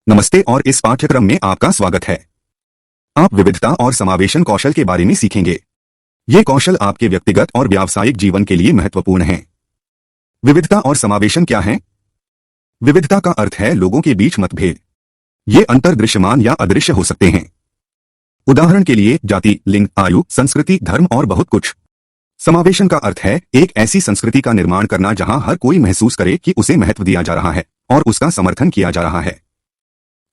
नमस्ते और इस पाठ्यक्रम में आपका स्वागत है। आप विविधता और समावेशन कौशल के बारे में सीखेंगे। ये कौशल आपके व्यक्तिगत और व्यावसायिक जीवन के लिए महत्वपूर्ण हैं। विविधता और समावेशन क्या है? विविधता का अर्थ है लोगों के बीच मतभेद। ये अंतर दृश्यमान या अदृश्य हो सकते हैं। उदाहरण के लिए जाति, लिंग, आयु, संस्कृति, धर्म और बहुत कुछ। समावेशन का अर्थ है एक ऐसी संस्कृति का निर्माण करना जहां हर कोई महसूस करे कि उसे महत्व दिया जा रहा है और उसका समर्थन किया जा रहा है।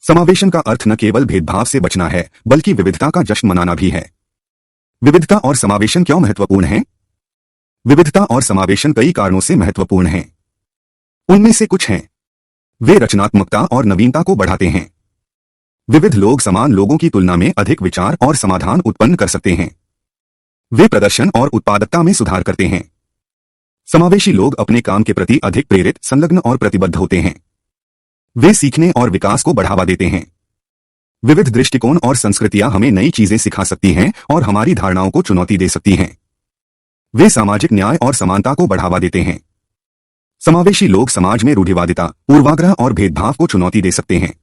समावेशन का अर्थ न केवल भेदभाव से बचना है बल्कि विविधता का जश्न मनाना भी है। विविधता और समावेशन क्यों महत्वपूर्ण है? विविधता और समावेशन कई कारणों से महत्वपूर्ण हैं। उनमें से कुछ हैं। वे रचनात्मकता और नवीनता को बढ़ाते हैं। विविध लोग समान लोगों की तुलना में अधिक विचार और समाधान उत्पन्न कर सकते हैं। वे प्रदर्शन और उत्पादकता में सुधार करते हैं। समावेशी लोग अपने काम के प्रति अधिक प्रेरित, संलग्न और प्रतिबद्ध होते हैं। वे सीखने और विकास को बढ़ावा देते हैं। विविध दृष्टिकोण और संस्कृतियां हमें नई चीजें सिखा सकती हैं और हमारी धारणाओं को चुनौती दे सकती हैं। वे सामाजिक न्याय और समानता को बढ़ावा देते हैं। समावेशी लोग समाज में रूढ़िवादिता, पूर्वाग्रह और भेदभाव को चुनौती दे सकते हैं।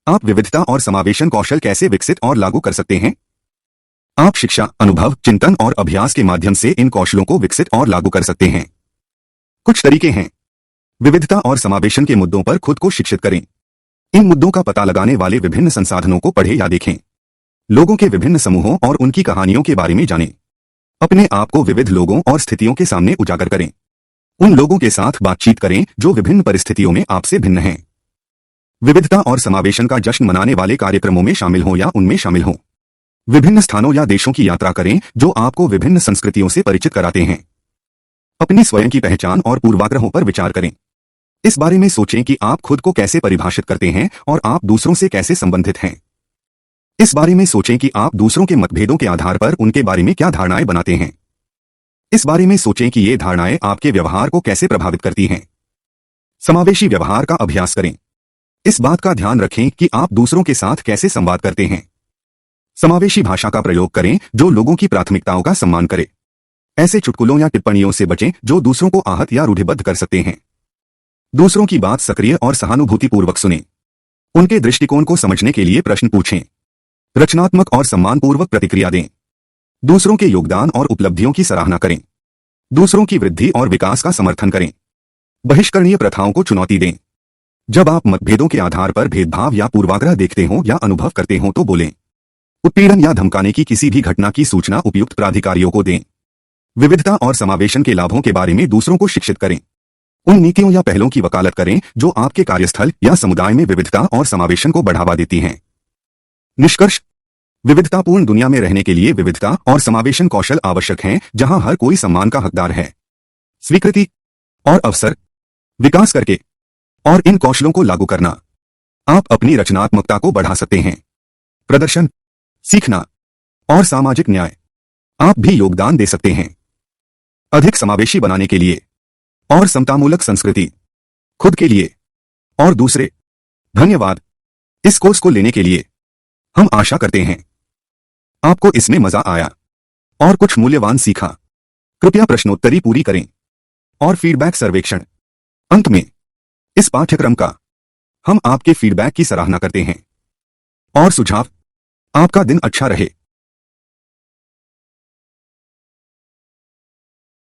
आप विविधता और समावेशन कौशल कैसे विकसित और लागू कर सकते हैं? आप शिक्षा, अनुभव, चिंतन और अभ्यास के माध्यम से इन कौशलों को विकसित और लागू कर सकते हैं। कुछ तरीके हैं। विविधता और समावेशन के मुद्दों पर खुद को शिक्षित करें। इन मुद्दों का पता लगाने वाले विभिन्न संसाधनों को पढ़ें या देखें। लोगों के विभिन्न समूहों और उनकी कहानियों के बारे में जानें। अपने आप को विविध लोगों और स्थितियों के सामने उजागर करें। उन लोगों के साथ बातचीत करें जो विभिन्न परिस्थितियों में आपसे भिन्न हैं। विविधता और समावेशन का जश्न मनाने वाले कार्यक्रमों में शामिल हों या उनमें शामिल हों। विभिन्न स्थानों या देशों की यात्रा करें जो आपको विभिन्न संस्कृतियों से परिचित कराते हैं। अपनी स्वयं की पहचान और पूर्वाग्रहों पर विचार करें। इस बारे में सोचें कि आप खुद को कैसे परिभाषित करते हैं और आप दूसरों से कैसे संबंधित हैं। इस बारे में सोचें कि आप दूसरों के मतभेदों के आधार पर उनके बारे में क्या धारणाएं बनाते हैं। इस बारे में सोचें कि ये धारणाएं आपके व्यवहार को कैसे प्रभावित करती हैं। समावेशी व्यवहार का अभ्यास करें। इस बात का ध्यान रखें कि आप दूसरों के साथ कैसे संवाद करते हैं। समावेशी भाषा का प्रयोग करें जो लोगों की प्राथमिकताओं का सम्मान करे। ऐसे चुटकुलों या टिप्पणियों से बचें जो दूसरों को आहत या रूढ़िबद्ध कर सकते हैं। दूसरों की बात सक्रिय और सहानुभूतिपूर्वक सुनें। उनके दृष्टिकोण को समझने के लिए प्रश्न पूछें। रचनात्मक और सम्मानपूर्वक प्रतिक्रिया दें। दूसरों के योगदान और उपलब्धियों की सराहना करें। दूसरों की वृद्धि और विकास का समर्थन करें। बहिष्करणीय प्रथाओं को चुनौती दें। जब आप मतभेदों के आधार पर भेदभाव या पूर्वाग्रह देखते हो या अनुभव करते हो तो बोलें। उत्पीड़न या धमकाने की किसी भी घटना की सूचना उपयुक्त प्राधिकारियों को दें। विविधता और समावेशन के लाभों के बारे में दूसरों को शिक्षित करें। उन नीतियों या पहलों की वकालत करें जो आपके कार्यस्थल या समुदाय में विविधता और समावेशन को बढ़ावा देती हैं। निष्कर्ष: विविधतापूर्ण दुनिया में रहने के लिए विविधता और समावेशन कौशल आवश्यक हैं जहां हर कोई सम्मान का हकदार है। स्वीकृति और अवसर विकास करके और इन कौशलों को लागू करना आप अपनी रचनात्मकता को बढ़ा सकते हैं। प्रदर्शन, सीखना और सामाजिक न्याय आप भी योगदान दे सकते हैं। अधिक समावेशी बनाने के लिए और समतामूलक संस्कृति, खुद के लिए और दूसरे। धन्यवाद इस कोर्स को लेने के लिए। हम आशा करते हैं आपको इसमें मजा आया और कुछ मूल्यवान सीखा। कृपया प्रश्नोत्तरी पूरी करें और फीडबैक सर्वेक्षण। अंत में इस पाठ्यक्रम का हम आपके फीडबैक की सराहना करते हैं और सुझाव। आपका दिन अच्छा रहे।